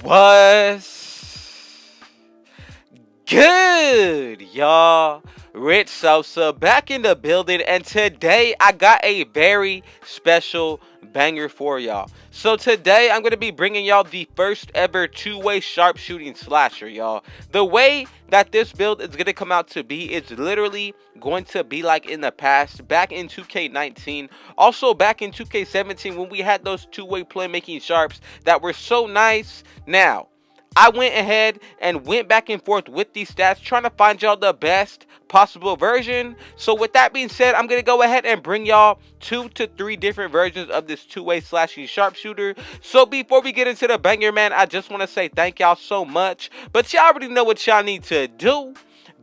What's good, y'all? Rich Sosa back in the building, and today I got a very special banger for y'all. So today I'm going to be bringing y'all the first ever two-way sharpshooting slasher, y'all. The way that this build is going to come out to be is literally going to be like in the past, back in 2K19, also back in 2K17 when we had those two-way playmaking sharps that were so nice. Now, I went ahead and went back and forth with these stats trying to find y'all the best possible version. So with that being said, I'm going to go ahead and bring y'all 2 to 3 different versions of this two-way slashing sharpshooter. So before we get into the banger, man, I just want to say thank y'all so much. But y'all already know what y'all need to do.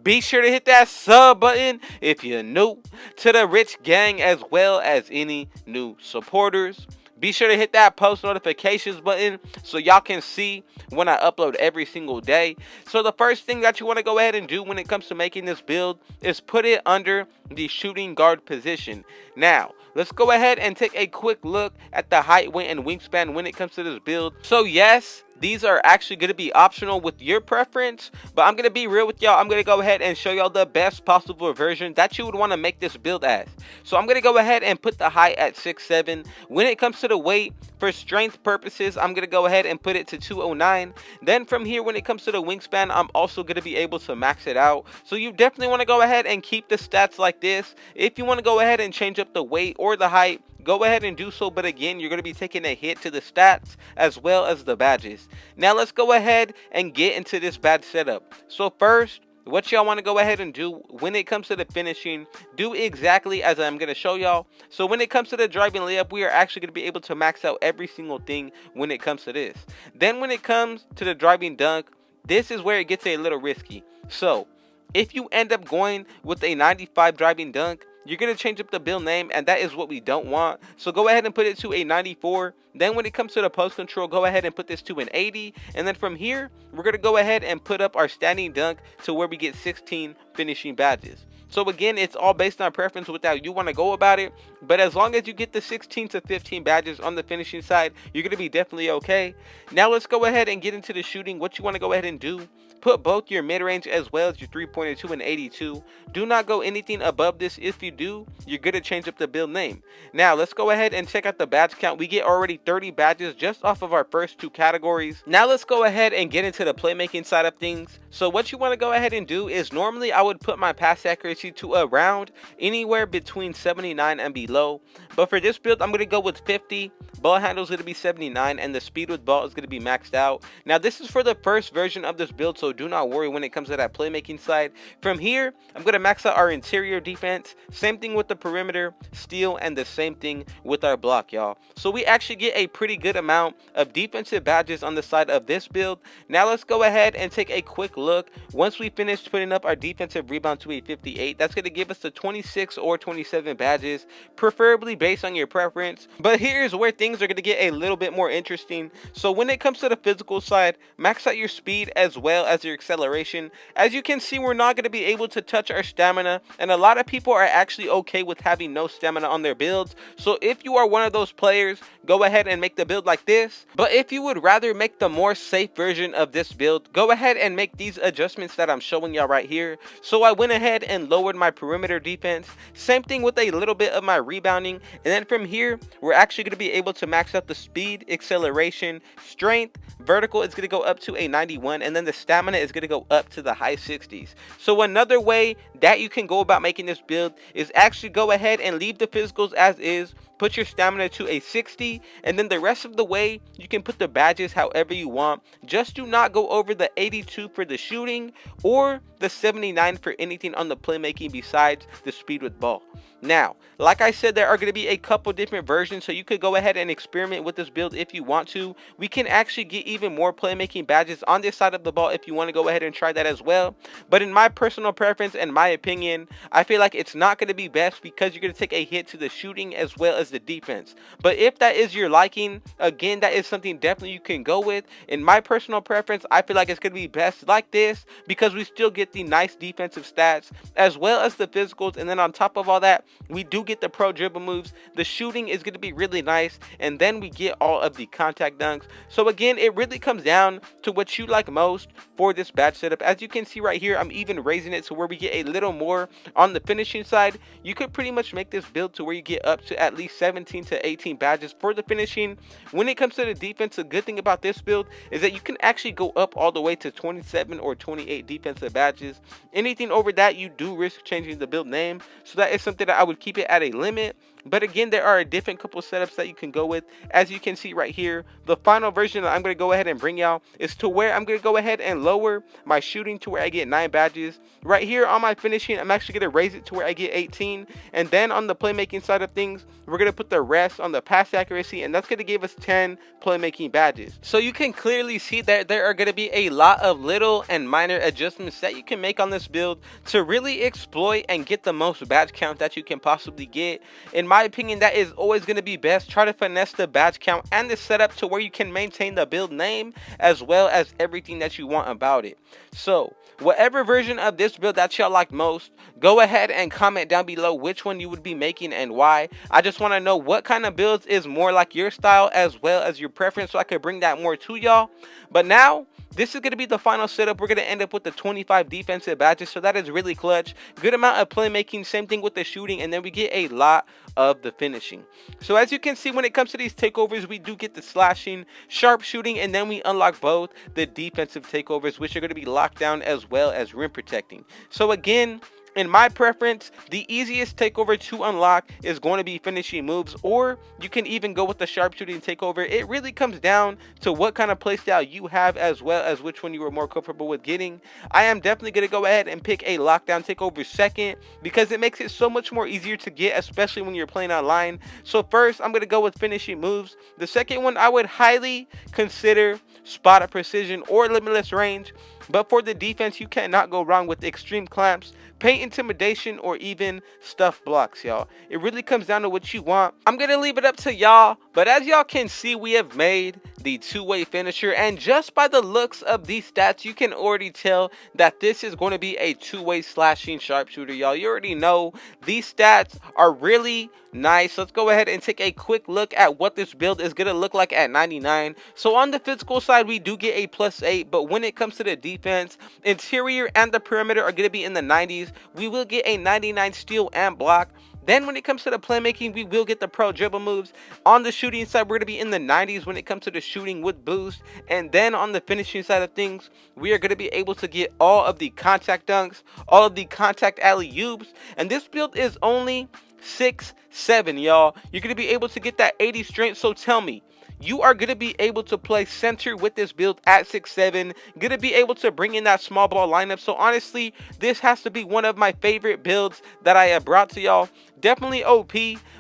Be sure to hit that sub button if you're new to the Rich Gang, as well as any new supporters. Be sure to hit that post notifications button so y'all can see when I upload every single day. So the first thing that you want to go ahead and do when it comes to making this build is put it under the shooting guard position. Now, let's go ahead and take a quick look at the height, weight, and wingspan when it comes to this build. So yes, these are actually going to be optional with your preference, but I'm going to be real with y'all. I'm going to go ahead and show y'all the best possible version that you would want to make this build as. So I'm going to go ahead and put the height at 6'7". When it comes to the weight, for strength purposes, I'm going to go ahead and put it to 209. Then from here, when it comes to the wingspan, I'm also going to be able to max it out. So you definitely want to go ahead and keep the stats like this. If you want to go ahead and change up the weight or the height, go ahead and do so, but again, you're going to be taking a hit to the stats as well as the badges. Now let's go ahead and get into this badge setup. So first, what y'all want to go ahead and do when it comes to the finishing, do exactly as I'm going to show y'all. So when it comes to the driving layup, we are actually going to be able to max out every single thing when it comes to this. Then when it comes to the driving dunk, this is where it gets a little risky. So if you end up going with a 95 driving dunk, you're going to change up the build name, and that is what we don't want. So go ahead and put it to a 94. Then when it comes to the post control, go ahead and put this to an 80. And then from here, we're going to go ahead and put up our standing dunk to where we get 16 finishing badges. So again, it's all based on preference with how you want to go about it. But as long as you get the 16 to 15 badges on the finishing side, you're going to be definitely okay. Now let's go ahead and get into the shooting. What you want to go ahead and do, put both your mid-range as well as your three-pointer to an 82. Do not go anything above this. If you do, you're going to change up the build name. Now, let's go ahead and check out the badge count. We get already 30 badges just off of our first 2 categories. Now, let's go ahead and get into the playmaking side of things. So, what you want to go ahead and do is normally I would put my pass accuracy to around anywhere between 79 and below. But for this build, I'm going to go with 50. Ball handle is going to be 79, and the speed with ball is going to be maxed out. Now, this is for the first version of this build, so do not worry when it comes to that playmaking side. From here, I'm going to max out our interior defense. Same thing with the perimeter, steal, and the same thing with our block, y'all. So we actually get a pretty good amount of defensive badges on the side of this build. Now let's go ahead and take a quick look. Once we finish putting up our defensive rebound to a 58, that's going to give us the 26 or 27 badges, preferably based on your preference. But here's where things are going to get a little bit more interesting. So when it comes to the physical side, max out your speed as well as your acceleration. As you can see, we're not going to be able to touch our stamina, and a lot of people are actually okay with having no stamina on their builds. So if you are one of those players, go ahead and make the build like this. But if you would rather make the more safe version of this build, go ahead and make these adjustments that I'm showing y'all right here. So I went ahead and lowered my perimeter defense. Same thing with a little bit of my rebounding. And then from here, we're actually going to be able to max out the speed, acceleration, strength, vertical is going to go up to a 91, and then the stamina is going to go up to the high 60s. So another way that you can go about making this build is actually go ahead and leave the physicals as is, put your stamina to a 60, and then the rest of the way you can put the badges however you want. Just do not go over the 82 for the shooting or the 79 for anything on the playmaking besides the speed with ball. Now, like I said, there are going to be a couple different versions, so you could go ahead and experiment with this build if you want to. We can actually get even more playmaking badges on this side of the ball if you want to go ahead and try that as well. But in my personal preference and my opinion, I feel like it's not going to be best because you're going to take a hit to the shooting as well as as the defense. But if that is your liking, again, that is something definitely you can go with. In my personal preference, I feel like it's going to be best like this because we still get the nice defensive stats as well as the physicals, and then on top of all that, we do get the pro dribble moves. The shooting is going to be really nice, and then we get all of the contact dunks. So again, it really comes down to what you like most for this badge setup. As you can see right here, I'm even raising it to where we get a little more on the finishing side. You could pretty much make this build to where you get up to at least 17 to 18 badges for the finishing. When it comes to the defense, the good thing about this build is that you can actually go up all the way to 27 or 28 defensive badges. Anything over that, you do risk changing the build name, so that is something that I would keep it at a limit. But again, there are a different couple setups that you can go with. As you can see right here, the final version that I'm going to go ahead and bring y'all is to where I'm going to go ahead and lower my shooting to where I get 9 badges. Right here on my finishing, I'm actually going to raise it to where I get 18. And then on the playmaking side of things, we're going to put the rest on the pass accuracy, and that's going to give us 10 playmaking badges. So you can clearly see that there are going to be a lot of little and minor adjustments that you can make on this build to really exploit and get the most badge count that you can possibly get. In my opinion, that is always going to be best. Try to finesse the badge count and the setup to where you can maintain the build name as well as everything that you want about it. So whatever version of this build that y'all like most, go ahead and comment down below which one you would be making and why. I just want to know what kind of builds is more like your style as well as your preference, so I could bring that more to y'all. But now, this is going to be the final setup. We're going to end up with the 25 defensive badges, so that is really clutch. Good amount of playmaking, same thing with the shooting, and then we get a lot of the finishing. So as you can see, when it comes to these takeovers, we do get the slashing, sharp shooting, and then we unlock both the defensive takeovers, which are going to be locked down as well as rim protecting. So again, in my preference, the easiest takeover to unlock is going to be finishing moves, or you can even go with the sharpshooting takeover. It really comes down to what kind of playstyle you have as well as which one you are more comfortable with getting. I am definitely going to go ahead and pick a lockdown takeover second because it makes it so much more easier to get, especially when you're playing online. So first, I'm going to go with finishing moves. The second one, I would highly consider spot of precision or limitless range. But for the defense, you cannot go wrong with extreme clamps, paint intimidation, or even stuff blocks, y'all. It really comes down to what you want. I'm going to leave it up to y'all, but as y'all can see, we have made the two-way finisher, and just by the looks of these stats, you can already tell that this is going to be a two-way slashing sharpshooter, y'all. You already know these stats are really nice. Let's go ahead and take a quick look at what this build is going to look like at 99. So on the physical side, we do get a +8, but when it comes to the defense, interior and the perimeter are going to be in the 90s. We will get a 99 steal and block. Then when it comes to the playmaking, we will get the pro dribble moves. On the shooting side, we're going to be in the 90s when it comes to the shooting with boost. And then on the finishing side of things, we are going to be able to get all of the contact dunks, all of the contact alley-oops. And this build is only 6'7", y'all. You're going to be able to get that 80 strength. So tell me, you are going to be able to play center with this build at 6'7", going to be able to bring in that small ball lineup. So honestly, this has to be one of my favorite builds that I have brought to y'all. Definitely OP,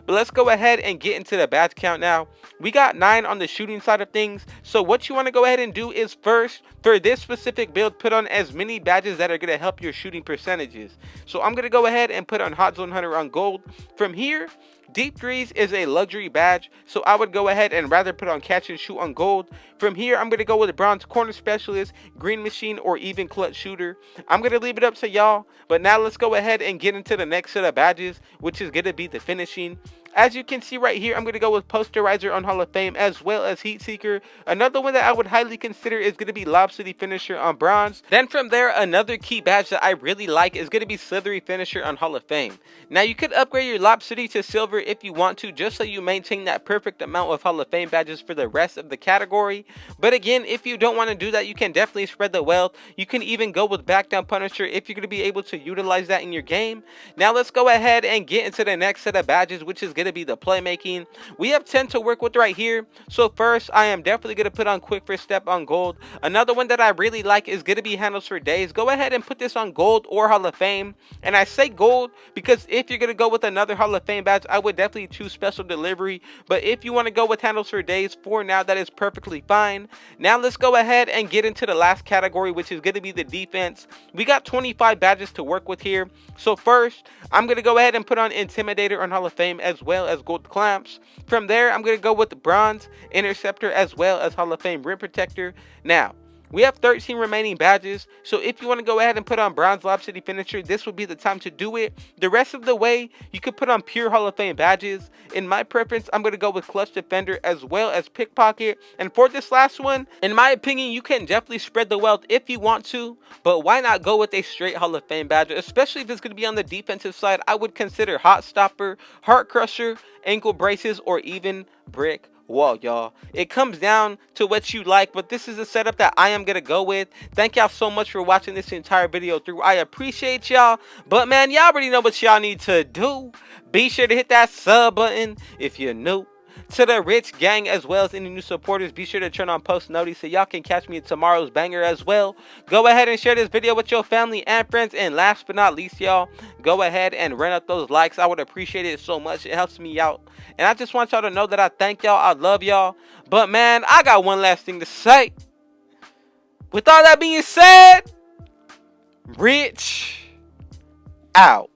but let's go ahead and get into the badge count now. We got 9 on the shooting side of things. So what you want to go ahead and do is first, for this specific build, put on as many badges that are going to help your shooting percentages. So I'm going to go ahead and put on Hot Zone Hunter on gold. From here, Deep Threes is a luxury badge, so I would go ahead and rather put on Catch and Shoot on gold. From here, I'm going to go with Bronze Corner Specialist, Green Machine, or even Clutch Shooter. I'm going to leave it up to y'all, but now let's go ahead and get into the next set of badges, which is going to be the finishing. As you can see right here, I'm going to go with Posterizer on Hall of Fame as well as Heat Seeker. Another one that I would highly consider is going to be Lob City Finisher on Bronze. Then from there, another key badge that I really like is going to be Slithery Finisher on Hall of Fame. Now you could upgrade your Lob City to Silver if you want to, just so you maintain that perfect amount of Hall of Fame badges for the rest of the category. But again, if you don't want to do that, you can definitely spread the wealth. You can even go with Back Down Punisher if you're going to be able to utilize that in your game. Now let's go ahead and get into the next set of badges, which is going to be the playmaking. We have 10 to work with right here. So first, I am definitely going to put on Quick First Step on gold. Another one that I really like is going to be Handles for Days. Go ahead and put this on gold or Hall of Fame. And I say gold because if you're going to go with another Hall of Fame badge, I would definitely choose Special Delivery. But if you want to go with Handles for Days for now, that is perfectly fine. Now let's go ahead and get into the last category, which is going to be the defense. We got 25 badges to work with here. So first, I'm going to go ahead and put on Intimidator on Hall of Fame as well well as gold clamps. From there, I'm going to go with the bronze interceptor as well as Hall of Fame rim protector. Now, we have 13 remaining badges, so if you want to go ahead and put on bronze Lob City finisher, this would be the time to do it. The rest of the way, you could put on pure Hall of Fame badges. In my preference, I'm going to go with clutch defender as well as pickpocket. And for this last one, in my opinion, you can definitely spread the wealth if you want to, but why not go with a straight Hall of Fame badge, especially if it's going to be on the defensive side. I would consider Hot Stopper, Heart Crusher, ankle braces, or even brick wall, y'all. It comes down to what you like, but this is the setup that I am gonna go with. Thank y'all so much for watching this entire video through. I appreciate y'all, but man, y'all already know what y'all need to do. Be sure to hit that sub button if you're new to the Rich Gang, as well as any new supporters. Be sure to turn on post notice so y'all can catch me in tomorrow's banger as well. Go ahead and share this video with your family and friends, and last but not least, y'all, go ahead and run up those likes. I would appreciate it so much. It helps me out, and I just want y'all to know that I thank y'all. I love y'all, but man, I got one last thing to say. With all that being said, Rich out.